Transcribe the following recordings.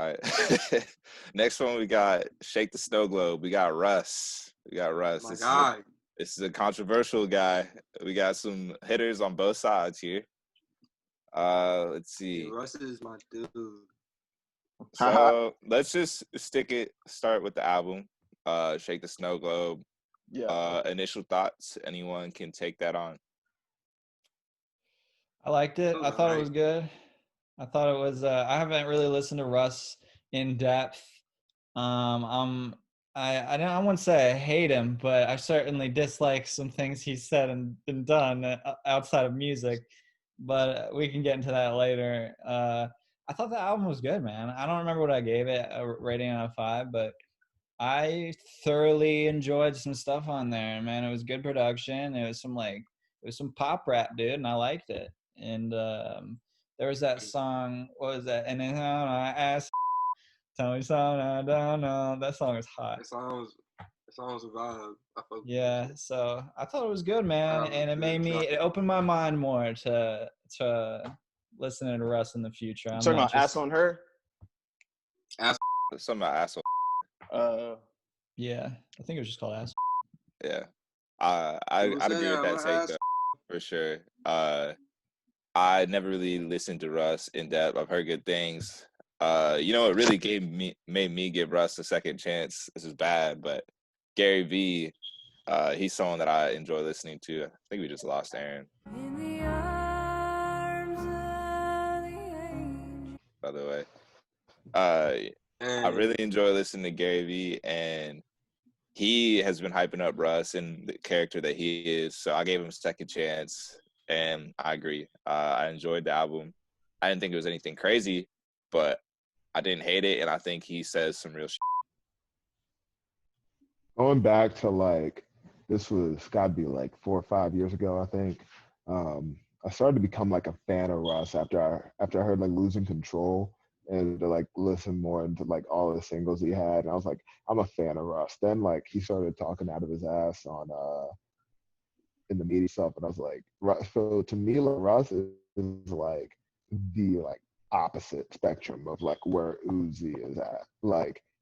right. Next one, we got Shake the Snow Globe. We got Russ. My guy. This is a controversial guy. We got some hitters on both sides here. Let's see. Russ is my dude. So let's just start with the album. Shake the Snow Globe. Yeah. Initial thoughts. Anyone can take that on. I liked it. I thought it was good. I thought it was. I haven't really listened to Russ in depth. I wouldn't say I hate him, but I certainly dislike some things he's said and done outside of music. But we can get into that later. I thought the album was good, man. I don't remember what I gave it a rating out of 5, but I thoroughly enjoyed some stuff on there, man. It was good production. It was some pop rap, dude, and I liked it. And there was that song. What was that? And then I asked, tell me something I don't know. That song was hot. That song was a vibe. Yeah, so I thought it was good, man, and it opened my mind more to listening to Russ in the future. I'm talking about Ass on Her? Something about asshole. Yeah, I think it was just called Ass. Yeah. I'd agree with that take, though, for sure. I never really listened to Russ in depth. I've heard good things. It really made me give Russ a second chance. This is bad, but Gary V, he's someone that I enjoy listening to. I think we just lost Aaron. By the way, I really enjoy listening to Gary V, and he has been hyping up Russ and the character that he is. So I gave him a second chance, and I agree. I enjoyed the album. I didn't think it was anything crazy, but I didn't hate it, and I think he says some real shit. Going back to this was gotta be 4 or 5 years ago, I think. I started to become a fan of Russ after I heard Losing Control, and to listen more into all the singles he had. And I was I'm a fan of Russ. Then he started talking out of his ass on in the media stuff, and I was Russ. So to me, Russ is the opposite spectrum of where Uzi is at.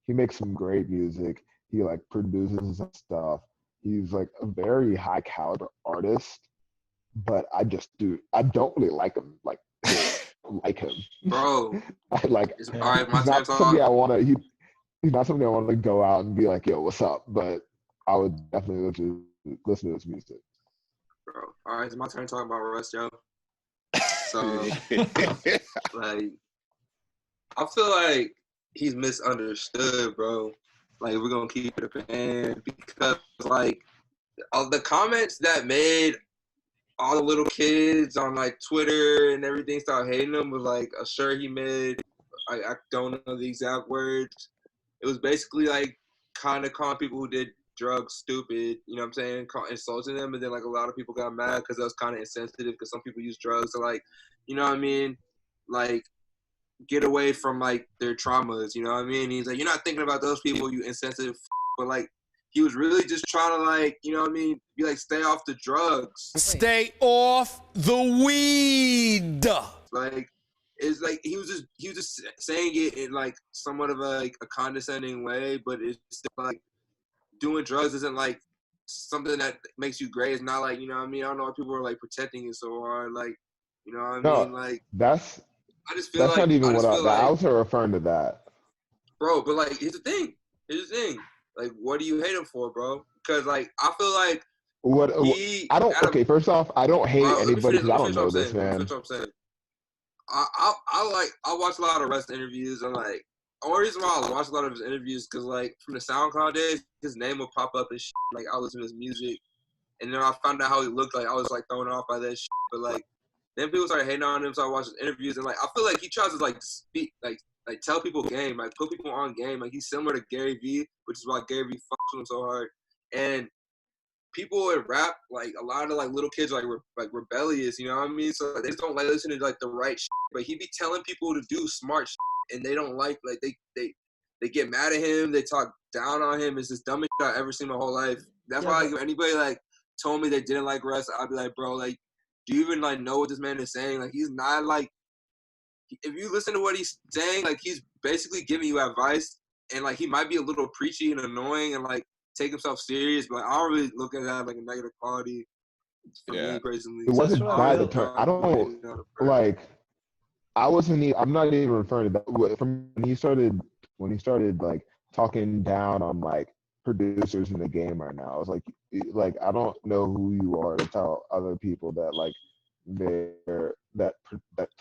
He makes some great music. He produces some stuff. He's a very high caliber artist, but I don't really like him. Like him, bro. All right, he's not somebody I want to. He's not somebody I want to go out and be yo, what's up? But I would definitely listen to his music. Bro, all right, it's my turn to talk about Russ, yo. So, I feel he's misunderstood, bro. We're gonna keep it a fan because all the comments that made all the little kids on Twitter and everything start hating him was a shirt he made. I don't know the exact words. It was basically kind of calling people who did drugs stupid, you know what I'm saying, insulting them, and then a lot of people got mad because that was kind of insensitive because some people use drugs to you know what I mean, get away from their traumas, you know what I mean? He's you're not thinking about those people, you insensitive but he was really just trying to you know what I mean, be stay off the drugs. Stay off the weed. It's he was just saying it in somewhat of a condescending way, but it's still doing drugs isn't something that makes you great. It's not you know what I mean? I don't know why people are protecting it so hard, you know what I mean? That's I just feel that's not even what I was referring to that. Bro, but here's the thing. What do you hate him for, bro? Because I feel first off, I don't hate anybody because I don't know this, man. That's what I'm saying. I watch a lot of Russ interviews, and the only reason why I watch a lot of his interviews because from the SoundCloud days, his name would pop up and shit. I listen to his music, and then I found out how he looked. I was thrown off by that shit. But then people started hating on him, so I watched his interviews, and I feel he tries to speak, tell people game, put people on game. He's similar to Gary V, which is why Gary V fucks with him so hard. And people in rap, a lot of little kids are rebellious, you know what I mean? So they just don't listen to the right shit. But he be telling people to do smart shit, and they don't they get mad at him, they talk down on him. It's the dumbest shit I've ever seen my whole life. That's why if anybody told me they didn't like Russ, I'd be bro, do you even know what this man is saying? He's not if you listen to what he's saying, he's basically giving you advice, and like he might be a little preachy and annoying and like take himself serious, but I don't really look at that like a negative quality for me personally. It wasn't by the turn. turn. I don't like. I wasn't. I'm not even referring to that. From when he started like talking down on like producers in the game right now. I was like I don't know who you are to tell other people that like that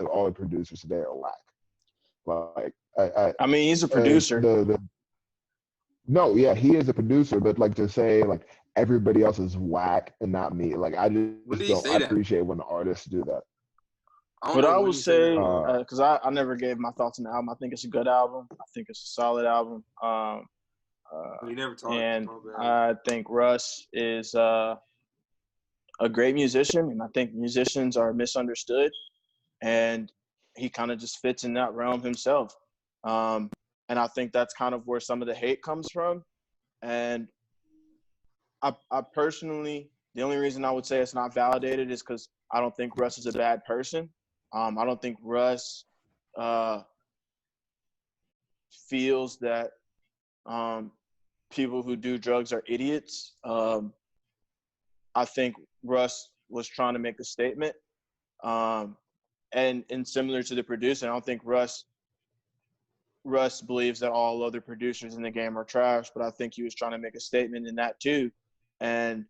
all the producers today are whack. Like I mean, he's a producer. No, yeah, he is a producer, but like to say like everybody else is whack and not me. Like I just don't appreciate when artists do that. But I would say, because I never gave my thoughts on the album. I think it's a good album. I think it's a solid album. You never talked. And I think Russ is a great musician, and I think musicians are misunderstood. And he kind of just fits in that realm himself. And I think that's kind of where some of the hate comes from. And I personally, the only reason I would say it's not validated is because I don't think Russ is a bad person. I don't think Russ feels that people who do drugs are idiots. I think Russ was trying to make a statement. And similar to the producer, I don't think Russ believes that all other producers in the game are trash, but I think he was trying to make a statement in that too. And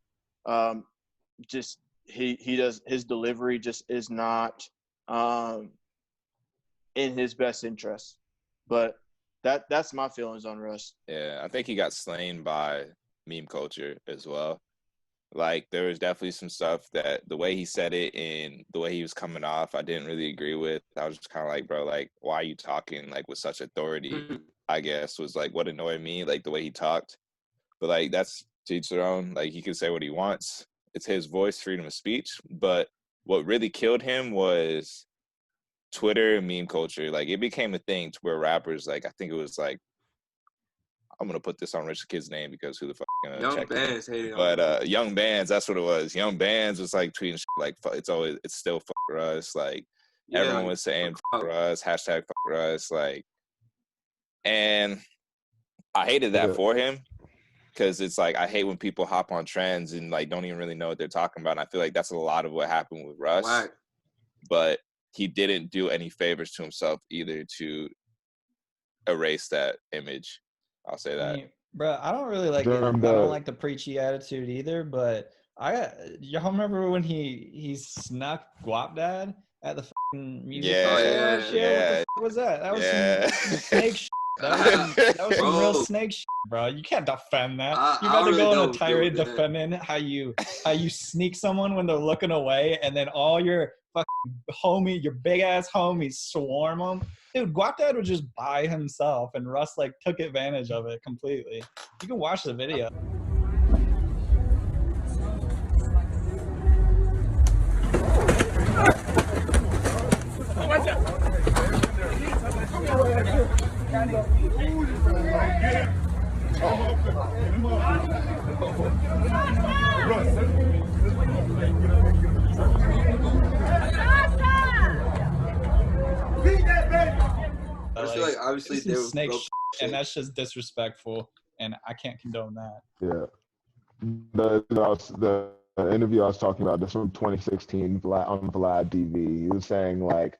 just his delivery just is not in his best interest. But that's my feelings on Russ. Yeah, I think he got slain by meme culture as well. Like, there was definitely some stuff that the way he said it and the way he was coming off, I didn't really agree with. I was just kind of like, bro, like, why are you talking, like, with such authority, I guess, was, like, what annoyed me, like, the way he talked. But, like, that's to each their own. Like, he can say what he wants. It's his voice, freedom of speech. But what really killed him was Twitter and meme culture. Like, it became a thing to where rappers, like, I think it was, like, I'm gonna put this on Rich Kid's name because who the fuck gonna Young check Bands it? hated But Young Bands, that's what it was. Young Bands was like tweeting shit like it's still fuck Russ. Like everyone was saying fuck Russ, hashtag fuck Russ. Like, and I hated that for him because it's like I hate when people hop on trends and like don't even really know what they're talking about. And I feel like that's a lot of what happened with Russ. Whack. But he didn't do any favors to himself either to erase that image. I'll say that. I mean, bro, I don't really like I don't like the preachy attitude either, but y'all remember when he snuck Guap Dad at the fucking music festival last year? What the fuck was that? That was some snake shit. That was some real snake shit, bro. You can't defend that. You got to go on a tirade defending how you sneak someone when they're looking away, and then all your fucking your big ass homies swarm them. Dude, Guap Dad was just by himself, and Russ like took advantage of it completely. You can watch the video. I feel like obviously they were snake and that's just disrespectful, and I can't condone that. Yeah, the interview I was talking about, this from 2016 on Vlad TV. He was saying like,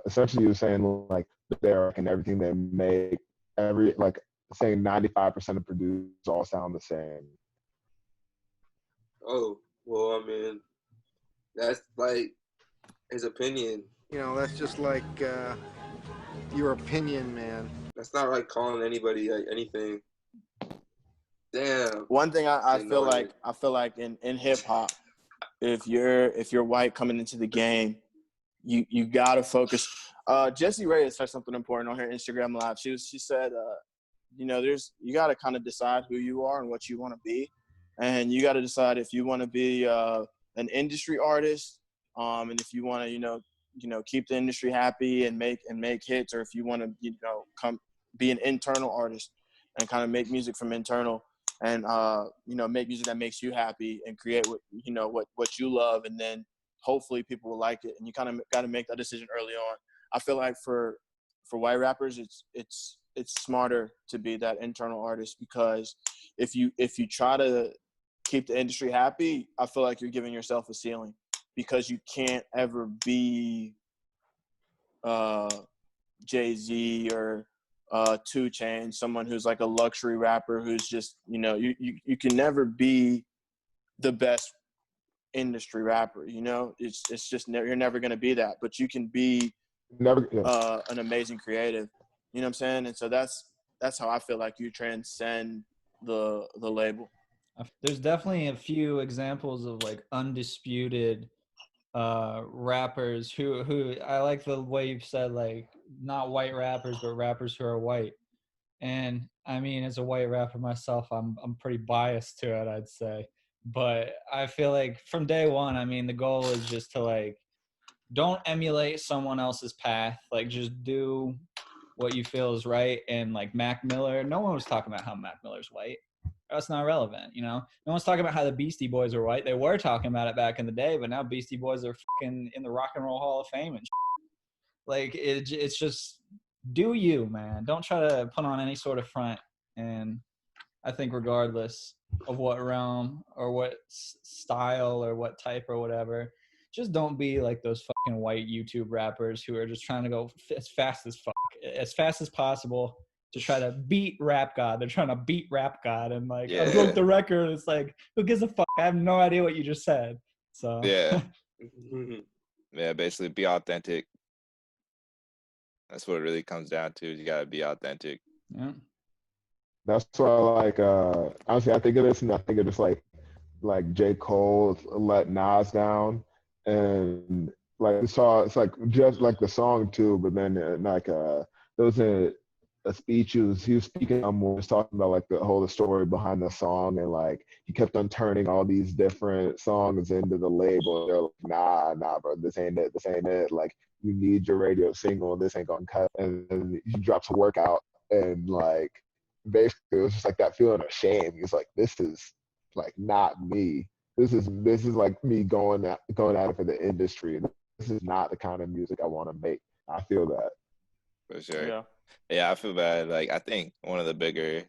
essentially he was saying like Derek and everything they make, saying 95% of producers all sound the same. Oh, well, I mean, that's like his opinion. You know, that's just like your opinion, man. That's not like calling anybody like anything. Damn. One thing I feel like in hip hop, if you're white coming into the game, you gotta focus. Jessie Reyes said something important on her Instagram live. She said, you gotta kind of decide who you are and what you want to be, and you gotta decide if you want to be an industry artist, and if you want to keep the industry happy and make hits, or if you want to come be an internal artist and kind of make music from internal and make music that makes you happy and create what you love, and then hopefully people will like it, and you kind of got to make that decision early on. I feel like for for white rappers, it's smarter to be that internal artist, because if you try to keep the industry happy, I feel like you're giving yourself a ceiling, because you can't ever be Jay-Z or 2 Chainz, someone who's like a luxury rapper who's just, you can never be the best industry rapper, it's just you're never going to be that, but you can be an amazing creative, you know what I'm saying? And so that's how I feel like you transcend the label. There's definitely a few examples of like undisputed rappers who I like the way you've said, like, not white rappers, but rappers who are white. And I mean, as a white rapper myself, I'm pretty biased to it, I'd say. But I feel like from day one, I mean, the goal is just to like, don't emulate someone else's path. Like, just do what you feel is right. And like Mac Miller, no one was talking about how Mac Miller's white. That's not relevant, No one's talking about how the Beastie Boys are white. They were talking about it back in the day, but now Beastie Boys are fucking in the Rock and Roll Hall of Fame and shit. Like, it's just, do you, man. Don't try to put on any sort of front. And I think regardless of what realm or what style or what type or whatever, just don't be like those fucking white YouTube rappers who are just trying to go as fast as possible to try to beat Rap God. They're trying to beat Rap God, and like, I broke the record. It's like, who gives a fuck? I have no idea what you just said. So yeah, basically be authentic. That's what it really comes down to. You gotta be authentic. Yeah. That's why I like. Honestly, I think of this, and I think of just like J. Cole let Nas down, and like the song. It's like just like the song too, but then there was a speech he was speaking on, more just talking about like the story behind the song, and like he kept on turning all these different songs into the label. They're like, nah, bro, this ain't it. Like, you need your radio single, this ain't gonna cut. And then he drops a workout, and like basically it was just like that feeling of shame. He's like, this is like not me. This is like me going at it for the industry. This is not the kind of music I want to make. I feel that. For sure. Yeah. Yeah, I feel bad. Like, I think one of the bigger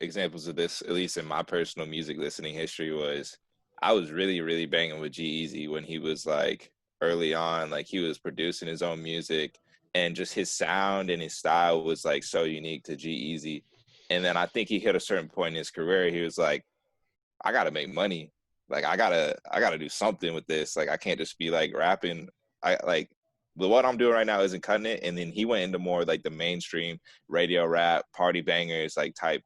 examples of this, at least in my personal music listening history, was I was really, really banging with G-Eazy when he was like early on. Like, he was producing his own music, and just his sound and his style was like so unique to G-Eazy. And then I think he hit a certain point in his career. He was like, I gotta make money. Like, I gotta do something with this. Like, I can't just be like rapping. But what I'm doing right now isn't cutting it. And then he went into more like the mainstream radio rap, party bangers, like type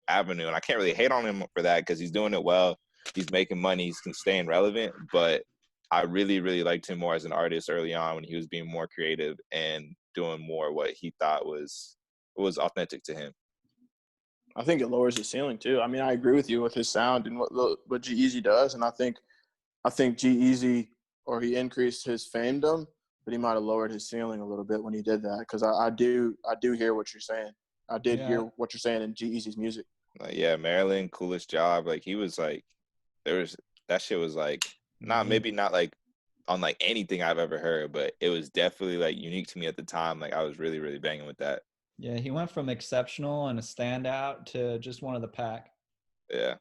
avenue. And I can't really hate on him for that, because he's doing it well. He's making money. He's staying relevant. But I really, really liked him more as an artist early on, when he was being more creative and doing more what he thought was authentic to him. I think it lowers his ceiling too. I mean, I agree with you with his sound and what G-Eazy does. And I think G-Eazy, or he increased his famedom, but he might have lowered his ceiling a little bit when he did that, because I do hear what you're saying. I did hear what you're saying in G-Eazy's music. Like, yeah, Maryland, coolest job. Like, he was like, that shit was like, maybe not like on like anything I've ever heard, but it was definitely like unique to me at the time. Like, I was really, really banging with that. Yeah, he went from exceptional and a standout to just one of the pack. Yeah.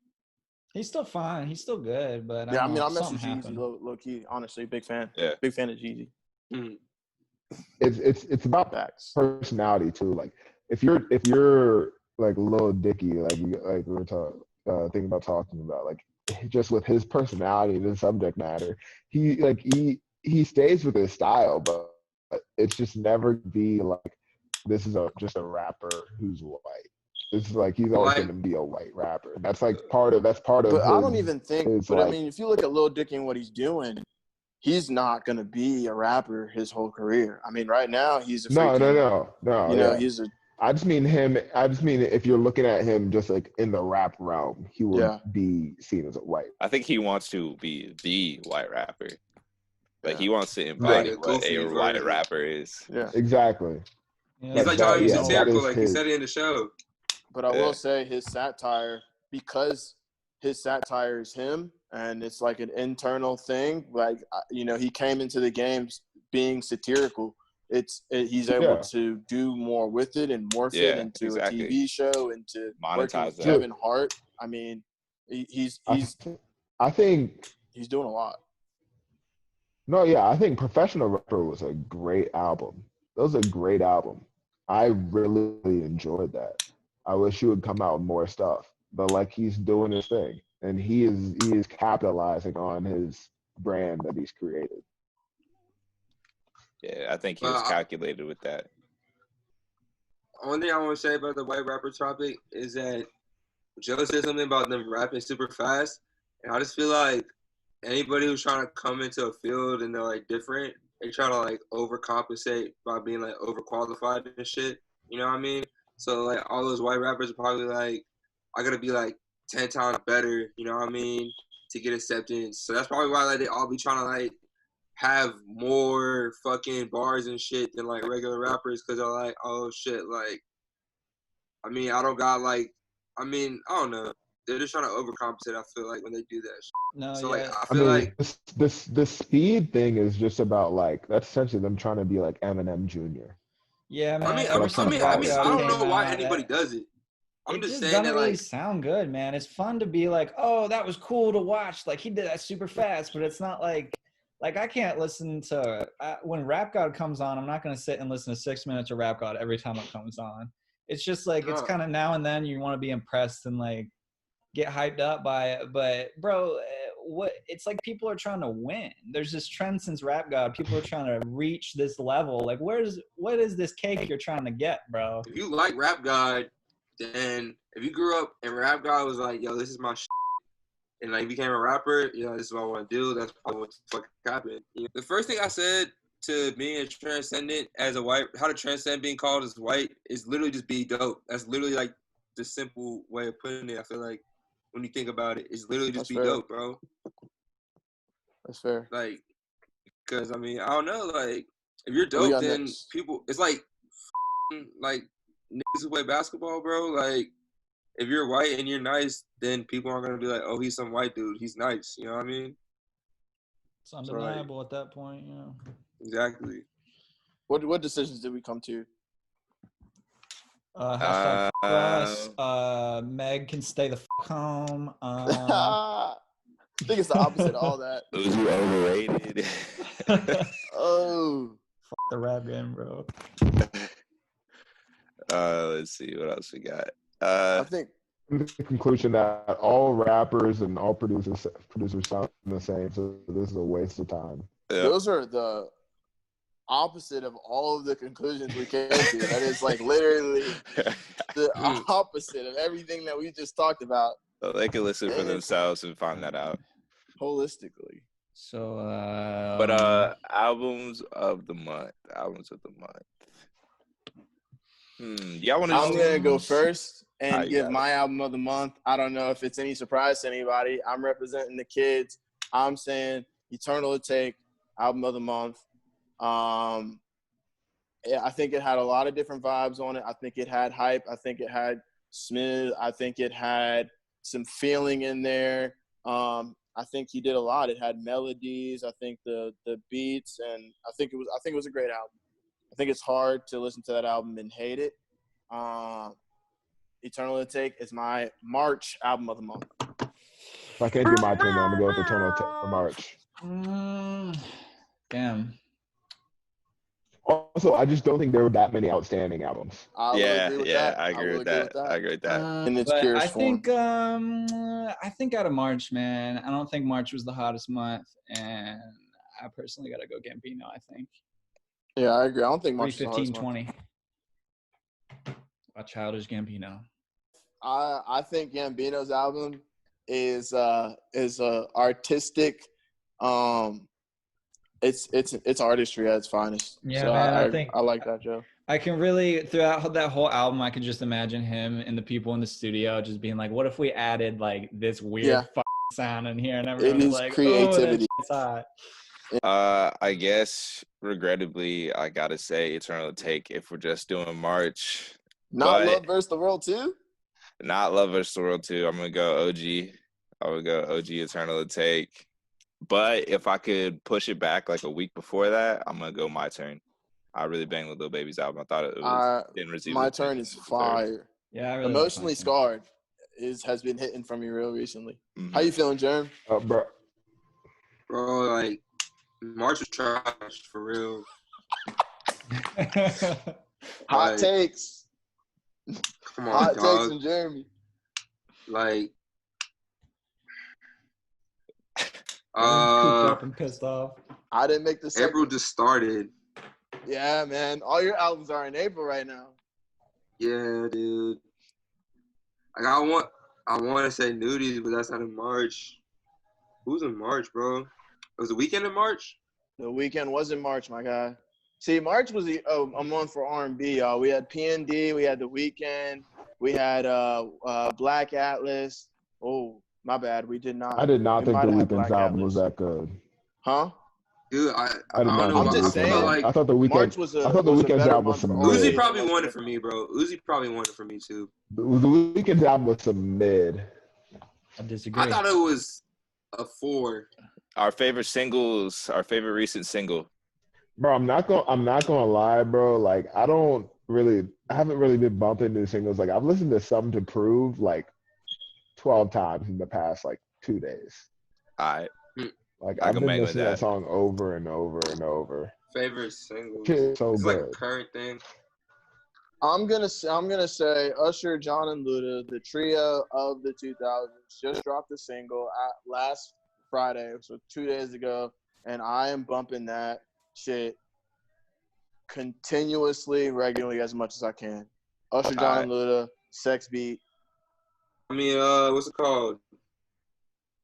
He's still fine. He's still good, but I mess with G-Eazy low key. Honestly, big fan. Yeah. Big fan of G-Eazy. It's about personality too. Like, if you're like Lil Dicky, like we were thinking about talking about, like, just with his personality and his subject matter, he stays with his style, but it's just never be like, this is just a rapper who's white. It's like he's always going to be a white rapper. That's part of. But I don't even think. But I mean, if you look at Lil Dicky and what he's doing, he's not going to be a rapper his whole career. I mean, right now he's a no. He's a. I just mean him. I just mean if you're looking at him just like in the rap realm, he will be seen as a white. I think he wants to be the white rapper. Like, he wants to embody what a white rapper is. Yeah, exactly. Yeah. He's like trying to be satirical, like he said it in the show. But I will say his satire, because his satire is him, and it's like an internal thing. Like, he came into the games being satirical. he's able to do more with it and morph it into a TV show, into working with Kevin Hart. I mean, I think he's doing a lot. No, yeah, I think Professional Rapper was a great album. That was a great album. I really enjoyed that. I wish he would come out with more stuff, but like he's doing his thing, and he is capitalizing on his brand that he's created. Yeah, I think he was calculated with that. Only thing I want to say about the white rapper topic is that Joe said something about them rapping super fast, and I just feel like anybody who's trying to come into a field and they're like different, they try to like overcompensate by being like overqualified and shit. You know what I mean? So like all those white rappers are probably like, I gotta be like 10 times better. You know what I mean? To get acceptance. So that's probably why like they all be trying to like have more fucking bars and shit than like regular rappers, because they're like, oh shit, like, I mean, I don't know. They're just trying to overcompensate, I feel like, when they do that shit. No, so, yeah. like, I feel like this speed thing is just about like, that's essentially them trying to be like Eminem Jr. Yeah, man. I don't know why anybody does it. I'm just saying doesn't that, really like, sound good, man. It's fun to be like, oh, that was cool to watch. Like, he did that super fast, but it's not like I can't listen to when Rap God comes on. I'm not going to sit and listen to 6 minutes of Rap God every time it comes on. It's just like, it's kind of now and then you want to be impressed and like get hyped up by it. But bro, it's like people are trying to win. There's this trend since Rap God. People are trying to reach this level. Like, what is this cake you're trying to get, bro? If you like Rap God, then if you grew up and Rap God was like, yo, this is my shit, and like became a rapper, you know, this is what I want to do, that's probably what the fuck happened. You know, the first thing I said to being a transcendent as a white, how to transcend being called as white, is literally just be dope. That's literally like the simple way of putting it. I feel like when you think about it, it's literally just be dope, bro. That's fair. Like, because I mean, I don't know, like, if you're dope, then people, it's like niggas who play basketball, bro. Like, if you're white and you're nice, then people aren't gonna be like, oh, he's some white dude, he's nice. You know what I mean? It's undeniable at that point, you know. Exactly. What decisions did we come to? Hashtag Russ. Meg can stay the fuck home. I think it's the opposite of all that. Uzi overrated. Oh. Fuck the rap game, bro. Let's see what else we got. I think the conclusion that all rappers and all producers sound the same, so this is a waste of time. Those are the opposite of all of the conclusions we came to. That is like literally the opposite of everything that we just talked about. So they can listen for themselves and find that out holistically. So, albums of the month. Y'all want to? I'm gonna go first and give my album of the month. I don't know if it's any surprise to anybody. I'm representing the kids. I'm saying Eternal Atake, album of the month. I think it had a lot of different vibes on it. I think it had hype. I think it had smooth. I think it had some feeling in there. I think he did a lot. It had melodies. I think the beats, and I think it was a great album. I think it's hard to listen to that album and hate it. Eternal Atake is my March album of the month. If I can't do my turn, I'm gonna go with Eternal Atake for March. Damn. Also, I just don't think there were that many outstanding albums. I agree with that. I agree with that. In its but purest form. I think out of March, man, I don't think March was the hottest month, and I personally got to go Gambino, I think. Yeah, I agree. I don't think March 3/15/20. A Childish Gambino. I think Gambino's album is artistic. It's artistry at its finest. Yeah, so man, I like that, Joe. I can really, throughout that whole album, I can just imagine him and the people in the studio just being like, what if we added like this weird sound in here, and everyone's like, creativity. Oh, that's hot. I guess regrettably I gotta say Eternal Atake if we're just doing March. Not Love vs. the World 2? Not Love vs. the World 2. I'm gonna go OG. I would go OG Eternal Atake. But if I could push it back like a week before that, I'm gonna go My Turn. I really banged with Lil Baby's album. I thought it didn't receive My the Turn is fire. Yeah, I really Emotionally like Scarred has been hitting for me real recently. Mm-hmm. How you feeling, Jerm? Bro, like March was trash for real. Hot takes. Come on, Hot dog. takes from Jeremy. Like, cooped up and pissed off. I didn't make the segment. April just started. Yeah, man. All your albums are in April right now. Yeah, dude. Like I want to say Nudies, but that's not in March. Who's in March, bro? Was the weekend in March? The weekend was in March, my guy. See, March was a month for R&B, y'all. We had PND, we had The Weeknd, we had Black Atlas. Oh, my bad. We did not. I did not think The Weeknd's album was that good. Huh? Dude, I did don't not know. I'm just saying. Like, I thought The Weeknd. March was I thought The Weeknd's album was some Uzi mid. probably won it for me, bro. Uzi probably won it for me too. The Weeknd's album was some mid. I disagree. I thought it was a 4. Our favorite singles, our favorite recent single. Bro, I'm not gonna lie, bro. Like I haven't really been bumping new singles. Like I've listened to Something to Prove like 12 times in the past like 2 days. Alright. Like I I've can been bang with listening to that that. song over and over and over. Favorite single. Shit, so It's good. like a current thing. I'm gonna say Usher, John, and Luda, the trio of the 2000s, just dropped a single last Friday, so 2 days ago, and I am bumping that shit continuously, regularly, as much as I can. Usher, John, and Luda, Sex Beat. I mean, what's it called?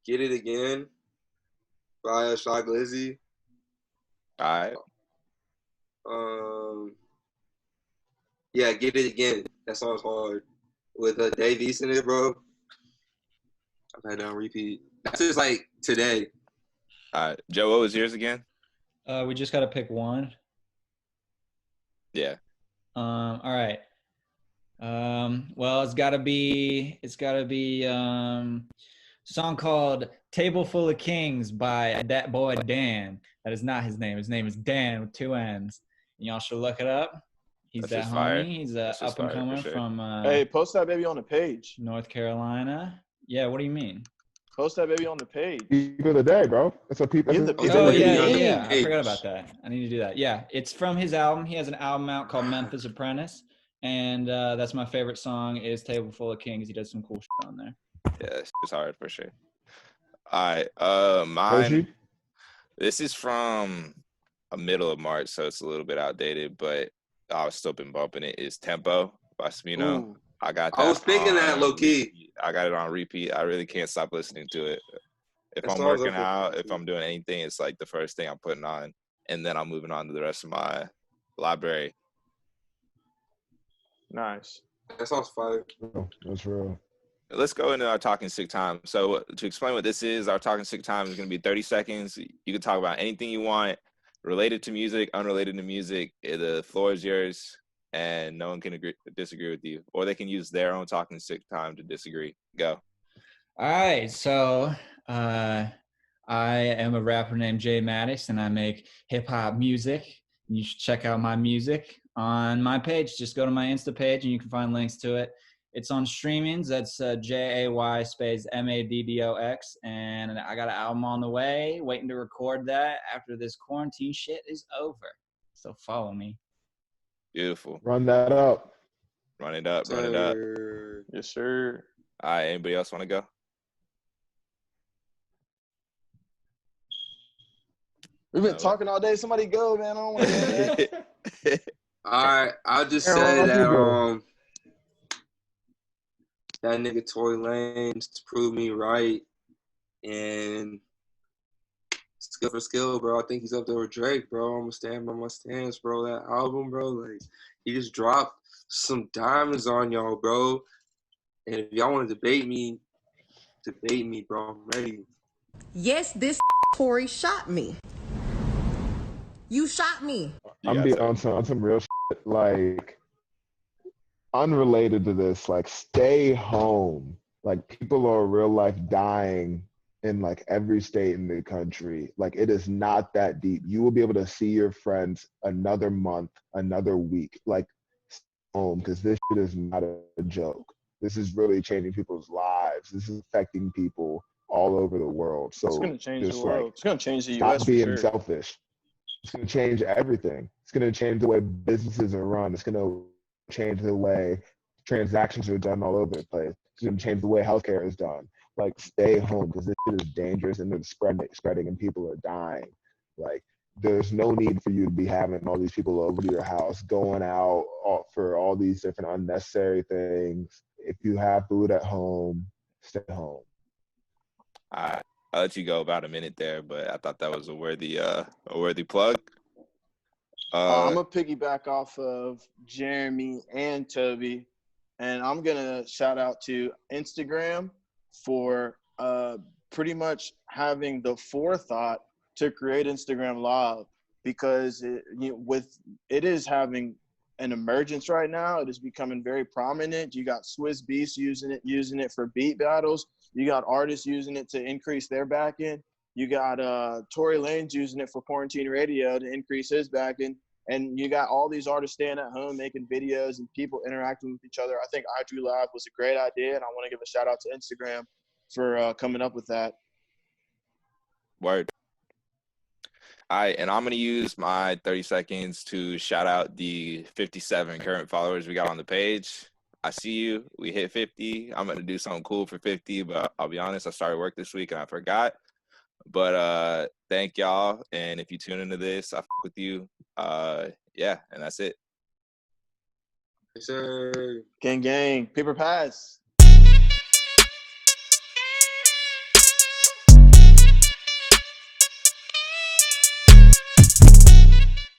Get It Again by Shy Glizzy. Alright. Yeah, Get It Again. That song's hard. With Dave East in it, bro. I've had that on repeat. That's just like today. Alright. Joe, what was yours again? We just gotta pick one. Yeah. All right. Well, it's gotta be song called "Table Full of Kings" by that boy Dann. That is not his name. His name is Dann with 2 N's. And y'all should look it up. He's That's that just fire. homie. He's That's just up and fire for coming sure. from Hey, post that baby on the page. North Carolina. Yeah, what do you mean? Post that baby on the page. Peep of the day, bro. It's a peep. In the- it's Oh, a yeah. peep. I forgot about that. I need to do that. Yeah, it's from his album. He has an album out called Memphis Apprentice, and that's my favorite song is "Table Full of Kings." He does some cool shit on there. Yeah, it's hard for sure. Alright. Mine. Tochi? This is from a middle of March, so it's a little bit outdated, but I've still been bumping it. Is Tempo by Smino. Ooh. I got that. I was thinking that low key. I got it on repeat. I really can't stop listening to it. If That I'm song's working up out, there, if I'm doing anything, it's like the first thing I'm putting on, and then I'm moving on to the rest of my library. Nice. That song's fire. That's real. Let's go into our talking sick time. So to explain what this is, our talking sick time is going to be 30 seconds. You can talk about anything you want related to music, unrelated to music. The floor is yours, and no one can disagree with you. Or they can use their own talking sick time to disagree. Go. All right, so I am a rapper named Jay Maddox, and I make hip-hop music. You should check out my music on my page. Just go to my Insta page, and you can find links to it. It's on streamings. That's JAY space MADDOX. And I got an album on the way, waiting to record that after this quarantine shit is over. So follow me. Beautiful. Run that up. Run it up. Run it up. Yes, sir. All right. Anybody else want to go? We've been talking all day. Somebody go, man. I don't want to go. All right, I'll just say that that nigga Tory Lanez proved me right, and skill for skill, bro. I think he's up there with Drake, bro. I'm gonna stand by my stance, bro. That album, bro, like he just dropped some diamonds on y'all, bro. And if y'all want to debate me, bro. I'm ready. Yes, this Tory shot me. You shot me. I'm be on some real shit, like unrelated to this. Like, stay home. Like, people are real life dying in like every state in the country. Like it is not that deep. You will be able to see your friends another month, another week, like home, because this shit is not a joke. This is really changing people's lives. This is affecting people all over the world. So It's going to change the just world. like It's going to change the stop U.S. for being sure. selfish. It's going to change everything. It's going to change the way businesses are run. It's going to change the way transactions are done all over the place. It's going to change the way healthcare is done. Like, stay home because this shit is dangerous and it's spreading and people are dying. Like, there's no need for you to be having all these people over to your house, going out for all these different unnecessary things. If you have food at home, stay home. I'll let you go about a minute there, but I thought that was a worthy plug. I'm going to piggyback off of Jeremy and Toby, and I'm going to shout out to Instagram for pretty much having the forethought to create Instagram Live, because it is having an emergence right now. It is becoming very prominent. You got Swiss Beats using it for beat battles. You got artists using it to increase their back end. You got Tory Lanez using it for quarantine radio to increase his back end. And you got all these artists staying at home making videos and people interacting with each other. I think iDrew Live was a great idea, and I want to give a shout out to Instagram for coming up with that. Word. All right, and I'm going to use my 30 seconds to shout out the 57 current followers we got on the page. I see you. We hit 50. I'm going to do something cool for 50, but I'll be honest, I started work this week and I forgot. But thank y'all, and if you tune into this, I fuck with you. Yeah, and that's it. Yes, sir. Gang, Peep Or Pass.